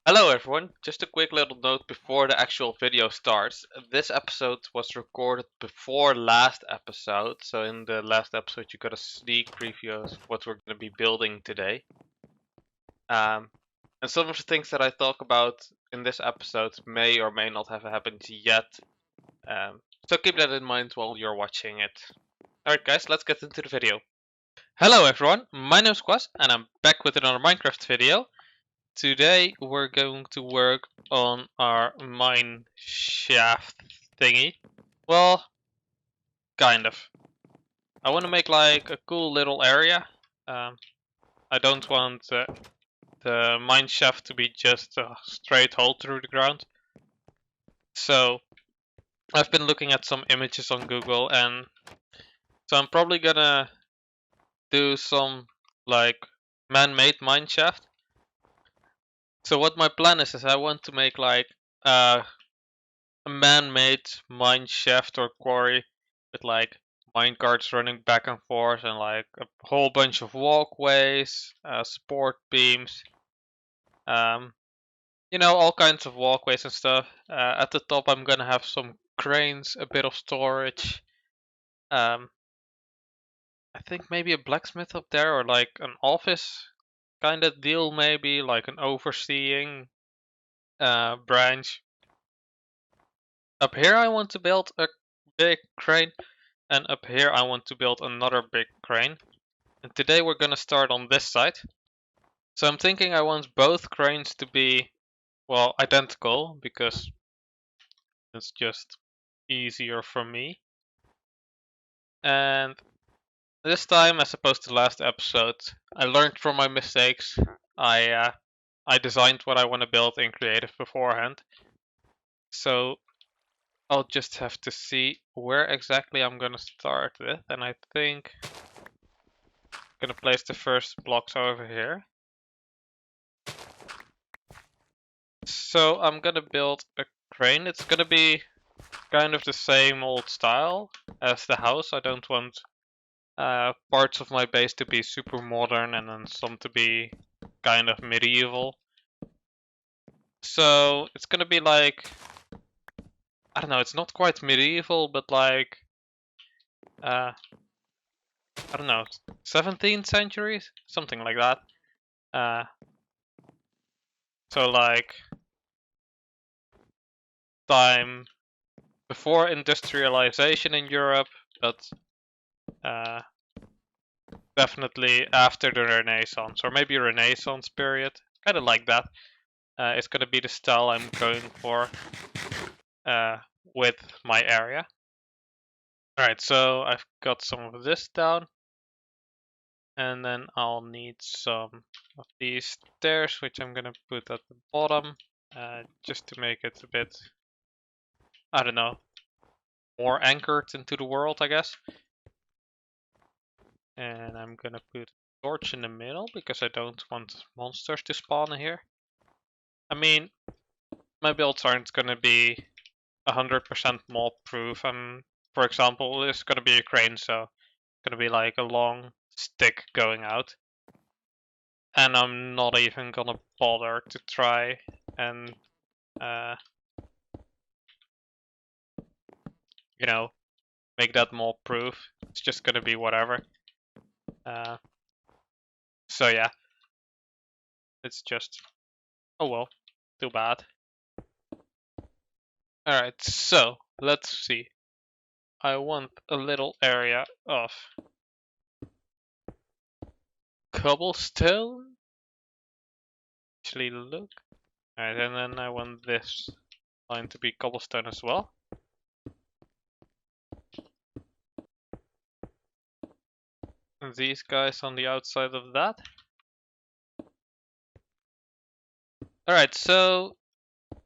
Hello everyone, just a quick little note before the actual video starts. This episode was recorded before last episode, so in the last episode you got a sneak preview of what we're going to be building today. And some of the things that I talk about in this episode may or may not have happened yet, so keep that in mind while you're watching it. Alright guys, let's get into the video. Hello everyone, my name is Qasxz and I'm back with another Minecraft video. Today we're going to work on our mine shaft thingy. Well, kind of. I want to make like a cool little area. I don't want the mine shaft to be just a straight hole through the ground. So I've been looking at some images on Google, and so I'm probably gonna do some like man-made mine shaft. So what my plan is I want to make like a man-made mine shaft or quarry with like mine carts running back and forth and like a whole bunch of walkways, support beams, all kinds of walkways and stuff. At the top I'm gonna have some cranes, a bit of storage. I think maybe a blacksmith up there or like an office kind of deal, maybe like an overseeing branch. Up here I want to build a big crane, and up here I want to build another big crane. And today we're gonna start on this side. So I'm thinking I want both cranes to be, well, identical, because it's just easier for me. And this time, as opposed to last episode, I learned from my mistakes. I designed what I want to build in creative beforehand. So I'll just have to see where exactly I'm gonna start with, and I think I'm gonna place the first blocks over here. So I'm gonna build a crane. It's gonna be kind of the same old style as the house. I don't want parts of my base to be super modern and then some to be kind of medieval. So it's gonna be like, I don't know, it's not quite medieval, but like, I don't know, 17th century? Something like that. So like, time before industrialization in Europe, but definitely after the Renaissance, or maybe Renaissance period, kind of like that. It's going to be the style I'm going for with my area. Alright, so I've got some of this down, and then I'll need some of these stairs, which I'm going to put at the bottom, just to make it a bit, I don't know, more anchored into the world, I guess. And I'm gonna put a torch in the middle because I don't want monsters to spawn here. I mean, my builds aren't gonna be 100% mob proof. For example, it's gonna be a crane, so it's gonna be like a long stick going out. And I'm not even gonna bother to try and, make that mob proof. It's just gonna be whatever. So yeah, it's just, oh well, too bad. Alright, so let's see. I want a little area of cobblestone. Actually, look. Alright, and then I want this line to be cobblestone as well. And these guys on the outside of that. Alright, so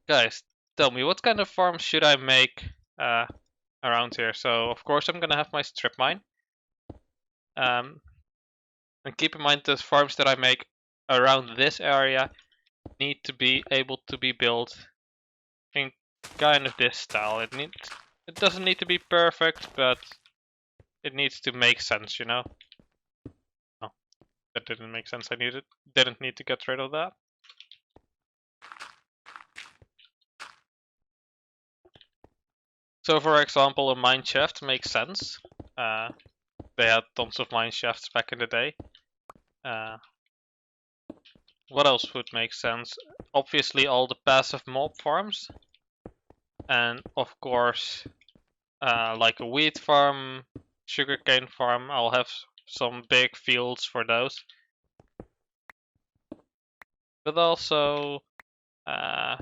guys, tell me, what kind of farm should I make around here? So, of course, I'm gonna have my strip mine. And keep in mind, the farms that I make around this area need to be able to be built in kind of this style. It doesn't need to be perfect, but it needs to make sense, you know? Oh, that didn't make sense. Didn't need to get rid of that. So for example, a mine shaft makes sense. They had tons of mine shafts back in the day. What else would make sense? Obviously all the passive mob farms. And of course, like a wheat farm, sugarcane farm, I'll have some big fields for those. But also, I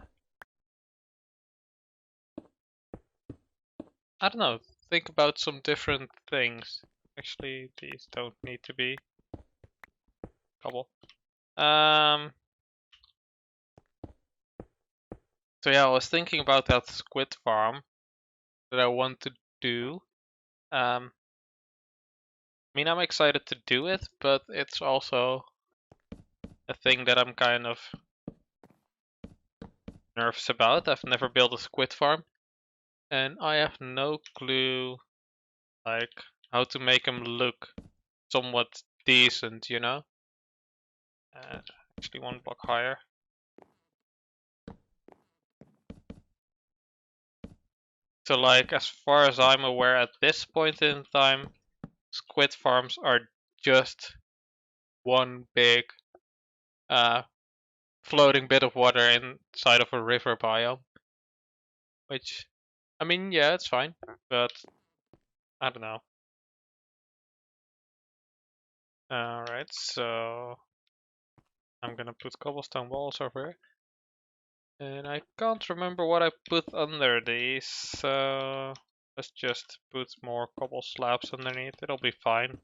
don't know, think about some different things. Actually, these don't need to be cobble. So yeah, I was thinking about that squid farm that I want to do. I mean, I'm excited to do it, but it's also a thing that I'm kind of nervous about. I've never built a squid farm, and I have no clue, like, how to make them look somewhat decent, you know? Actually, one block higher. So, like, as far as I'm aware at this point in time, squid farms are just one big floating bit of water inside of a river biome. Which, I mean, yeah, it's fine, but I don't know. Alright, so I'm gonna put cobblestone walls over here. And I can't remember what I put under these, so let's just put more cobble slabs underneath, it'll be fine.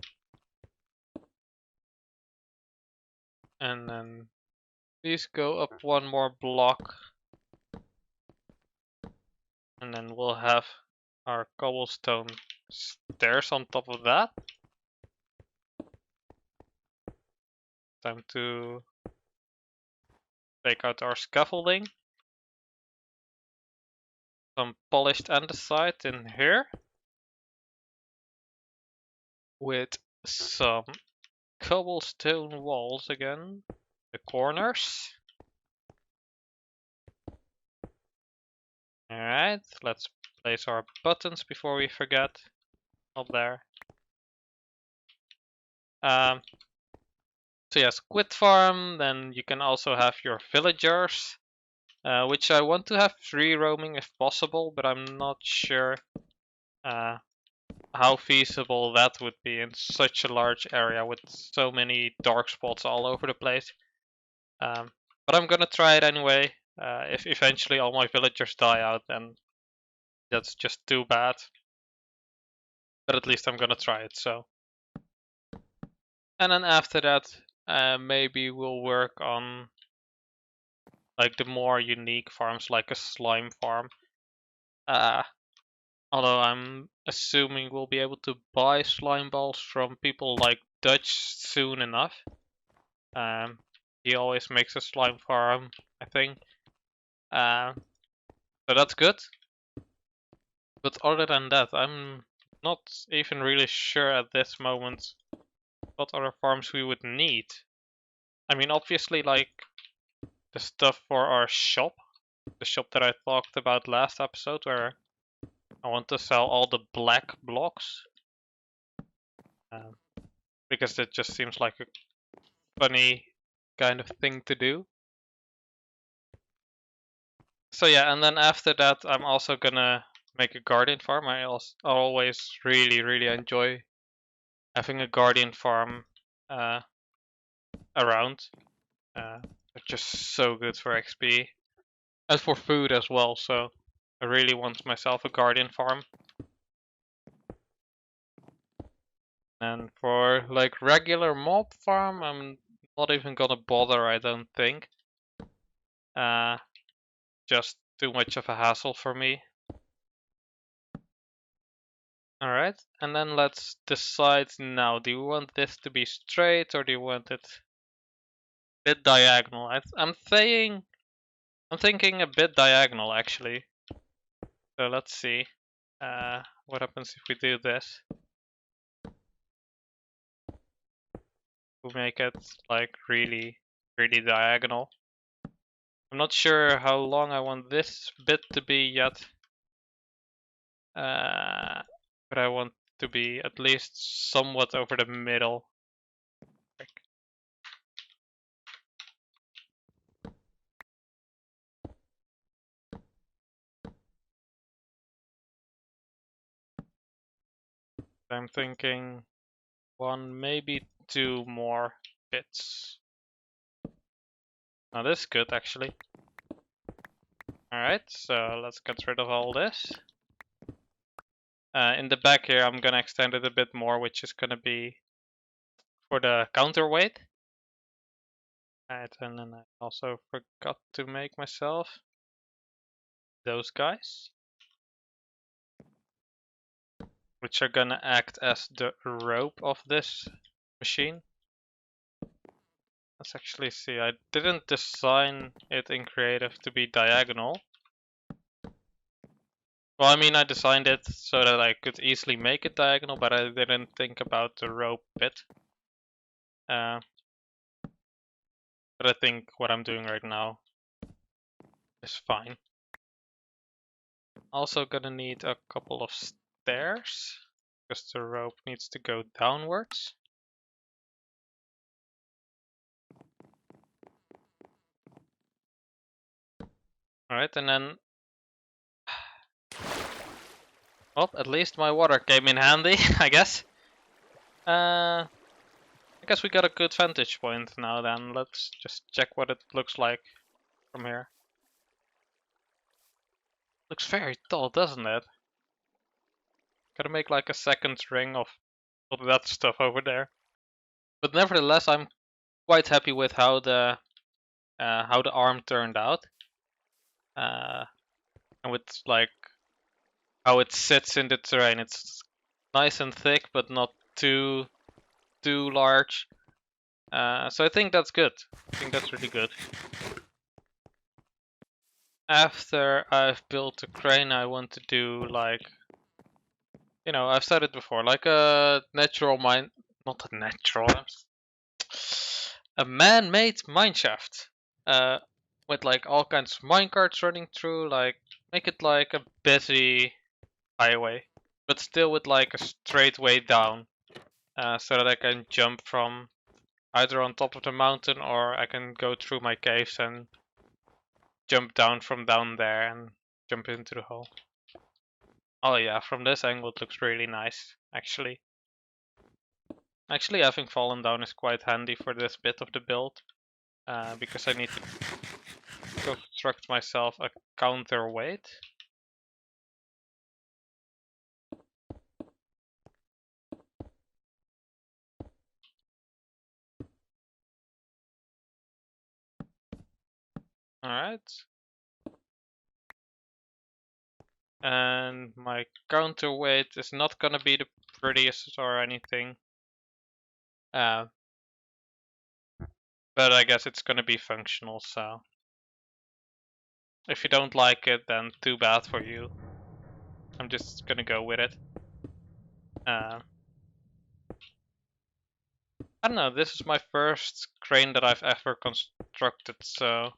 And then these go up one more block. And then we'll have our cobblestone stairs on top of that. Time to take out our scaffolding. Some polished andesite in here. With some cobblestone walls again. The corners. Alright, let's place our buttons before we forget. Up there. So yeah, squid farm, then you can also have your villagers. Which I want to have free roaming if possible, but I'm not sure how feasible that would be in such a large area with so many dark spots all over the place. But I'm gonna try it anyway. If eventually all my villagers die out, then that's just too bad. But at least I'm gonna try it, so. And then after that, maybe we'll work on like the more unique farms, like a slime farm. Although I'm assuming we'll be able to buy slime balls from people like Dutch soon enough. He always makes a slime farm, I think. So that's good. But other than that, I'm not even really sure at this moment what other farms we would need. I mean, obviously, like the stuff for our shop, the shop that I talked about last episode, where I want to sell all the black blocks. Because it just seems like a funny kind of thing to do. So yeah, and then after that, I'm also gonna make a guardian farm. I always really enjoy having a guardian farm around. They're just so good for XP and for food as well. So I really want myself a guardian farm. And for like regular mob farm, I'm not even gonna bother. I don't think. Just too much of a hassle for me. Alright, and then let's decide now. Do you want this to be straight or do you want it a bit diagonal? I'm thinking a bit diagonal actually. So let's see. What happens if we do this? We'll make it like really diagonal. I'm not sure how long I want this bit to be yet. But I want to be at least somewhat over the middle. I'm thinking one, maybe two more bits. Now this is good actually. Alright, so let's get rid of all this. In the back here I'm gonna extend it a bit more, which is gonna be for the counterweight. Alright, and then I also forgot to make myself those guys, which are gonna act as the rope of this machine. Let's actually see, I didn't design it in creative to be diagonal. Well, I mean, I designed it so that I could easily make it diagonal, but I didn't think about the rope bit. But I think what I'm doing right now is fine. Also gonna need a couple of stairs, because the rope needs to go downwards. Alright, and then... Well, at least my water came in handy, I guess. I guess we got a good vantage point now then. Let's just check what it looks like from here. Looks very tall, doesn't it? Gotta make like a second ring of that stuff over there. But nevertheless, I'm quite happy with how the arm turned out. And with like how it sits in the terrain. It's nice and thick, but not too large. So I think that's good. I think that's really good. After I've built the crane, I want to do like, you know, I've said it before, like a natural mine, not a natural, a man-made mineshaft. With like all kinds of minecarts running through, like make it like a busy highway, but still with like a straight way down, so that I can jump from either on top of the mountain or I can go through my caves and jump down from down there and jump into the hole. Oh yeah, from this angle it looks really nice, actually. Actually, having fallen down is quite handy for this bit of the build, because I need to construct myself a counterweight. Alright. And my counterweight is not gonna be the prettiest or anything. But I guess it's gonna be functional, so if you don't like it, then too bad for you. I'm just gonna go with it. I don't know, this is my first crane that I've ever constructed, so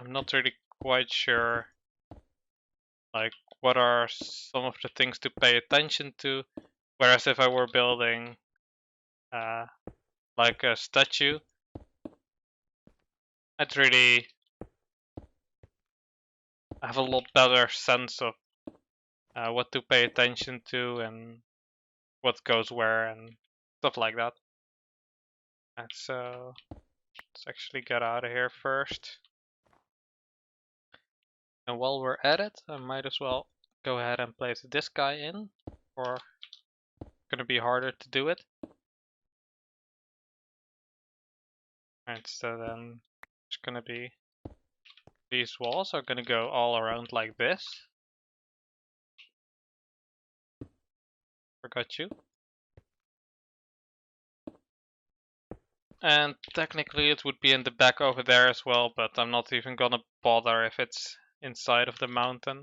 I'm not really quite sure like what are some of the things to pay attention to. Whereas if I were building like a statue, I'd really have a lot better sense of what to pay attention to and what goes where and stuff like that. And so let's actually get out of here first. And while we're at it, I might as well go ahead and place this guy in, or it's gonna be harder to do it. And so then it's gonna be, these walls are gonna go all around like this. Forgot you. And technically it would be in the back over there as well, but I'm not even gonna bother if it's inside of the mountain.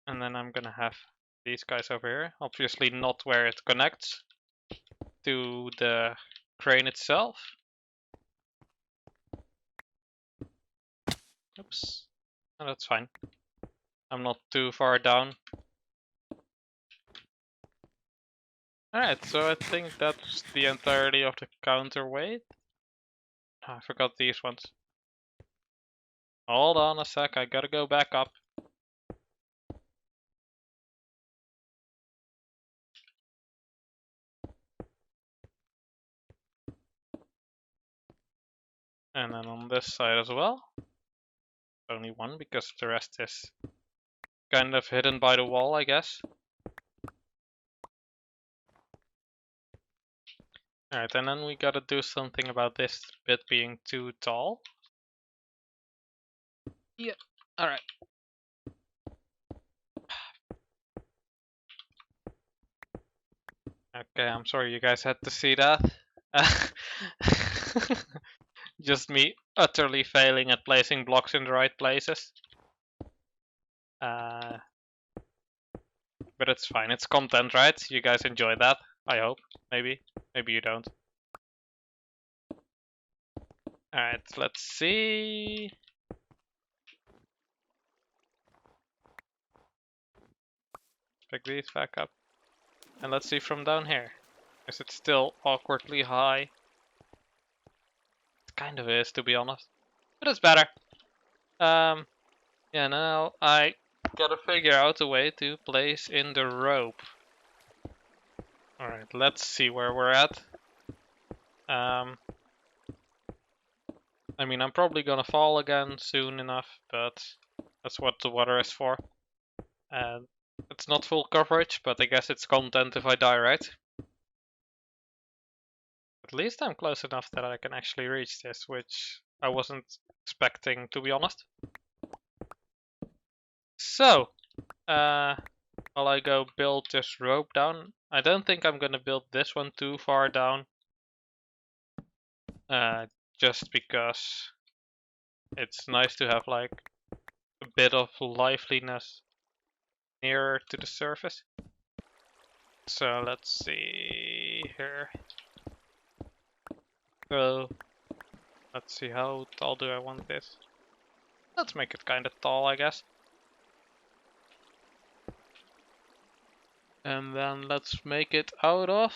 And then I'm gonna have these guys over here. Obviously not where it connects to the crane itself. Oops. Oh, that's fine. I'm not too far down. Alright, so I think that's the entirety of the counterweight. I forgot these ones. Hold on a sec, I gotta go back up. And then on this side as well. Only one because the rest is kind of hidden by the wall, I guess. Alright, and then we gotta do something about this bit being too tall. Yeah, alright. Okay, I'm sorry you guys had to see that. Just me utterly failing at placing blocks in the right places. But it's fine, it's content, right? You guys enjoy that, I hope. Maybe you don't. Alright, let's see. Pick these back up. And let's see from down here. Is it still awkwardly high? It kind of is, to be honest. But it's better. Yeah, now I gotta figure out a way to place in the rope. Alright, let's see where we're at. I mean, I'm probably gonna fall again soon enough, but that's what the water is for. And it's not full coverage, but I guess it's content if I die, right? At least I'm close enough that I can actually reach this, which I wasn't expecting, to be honest. So, while I go build this rope down, I don't think I'm gonna build this one too far down. Just because it's nice to have like a bit of liveliness nearer to the surface. So let's see here. So let's see, how tall do I want this? Let's make it kind of tall, I guess. And then let's make it out of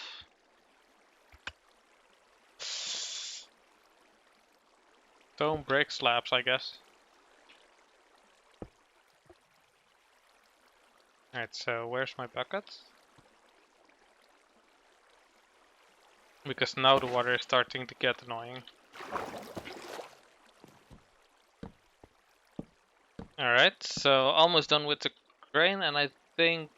stone brick slabs, I guess. Alright, so where's my bucket? Because now the water is starting to get annoying. Alright, so almost done with the grain, and I think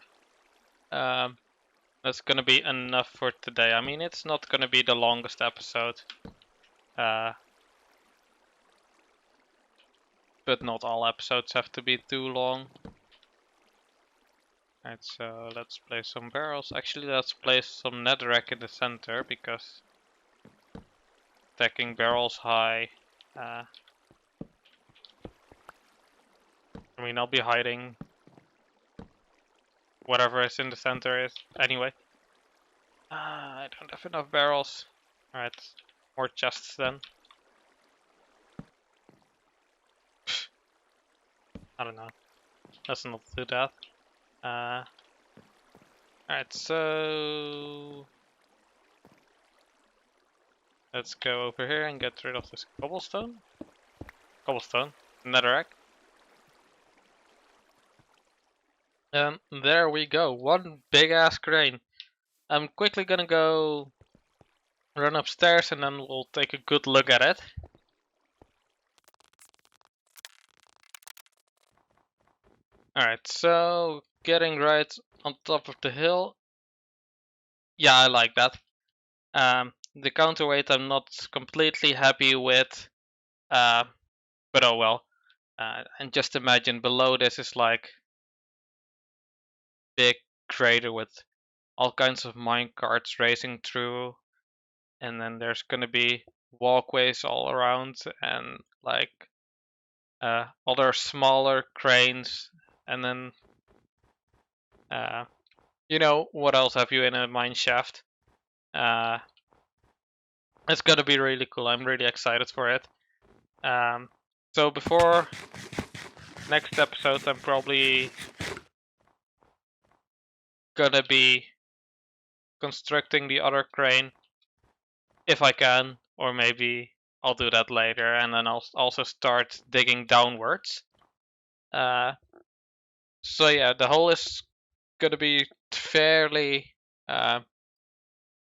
that's gonna be enough for today. I mean, it's not gonna be the longest episode. But not all episodes have to be too long. Alright, so let's place some barrels. Actually, let's place some netherrack in the center, because stacking barrels high. I mean, I'll be hiding whatever is in the center is anyway. I don't have enough barrels. Alright, more chests then. I don't know. Let's not do that. Alright, so let's go over here and get rid of this cobblestone. Netherrack. And there we go, one big ass crane. I'm quickly gonna go run upstairs and then we'll take a good look at it. Alright, so getting right on top of the hill. Yeah, I like that. The counterweight I'm not completely happy with, but oh well. And just imagine below this is like big crater with all kinds of mine carts racing through, and then there's gonna be walkways all around and like other smaller cranes, and then you know, what else have you in a mine shaft? It's gonna be really cool. I'm really excited for it. So before next episode I'm probably gonna be constructing the other crane if I can, or maybe I'll do that later, and then I'll also start digging downwards. So yeah, the hole is gonna be fairly, I'm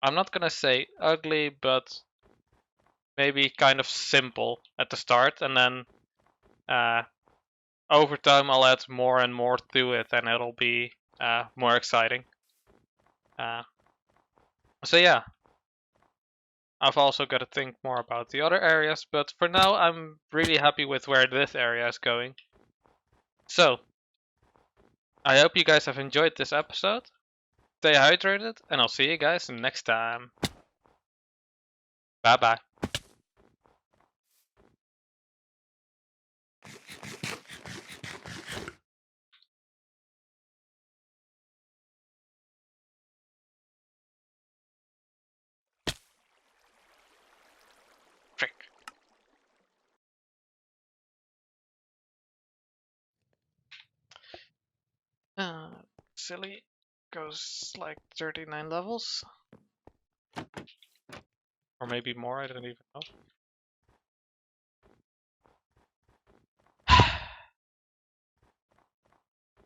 not gonna say ugly, but maybe kind of simple at the start, and then over time I'll add more and more to it, and it'll be more exciting. So yeah, I've also got to think more about the other areas, but for now I'm really happy with where this area is going. So, I hope you guys have enjoyed this episode. Stay hydrated, and I'll see you guys next time. Bye bye. Frick. Silly goes like 39 levels. Or maybe more, I don't even know.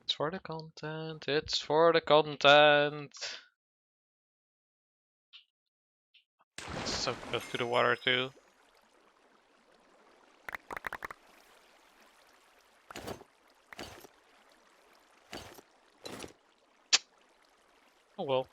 It's for the content, it's for the content. It's so close to the water too. Oh well.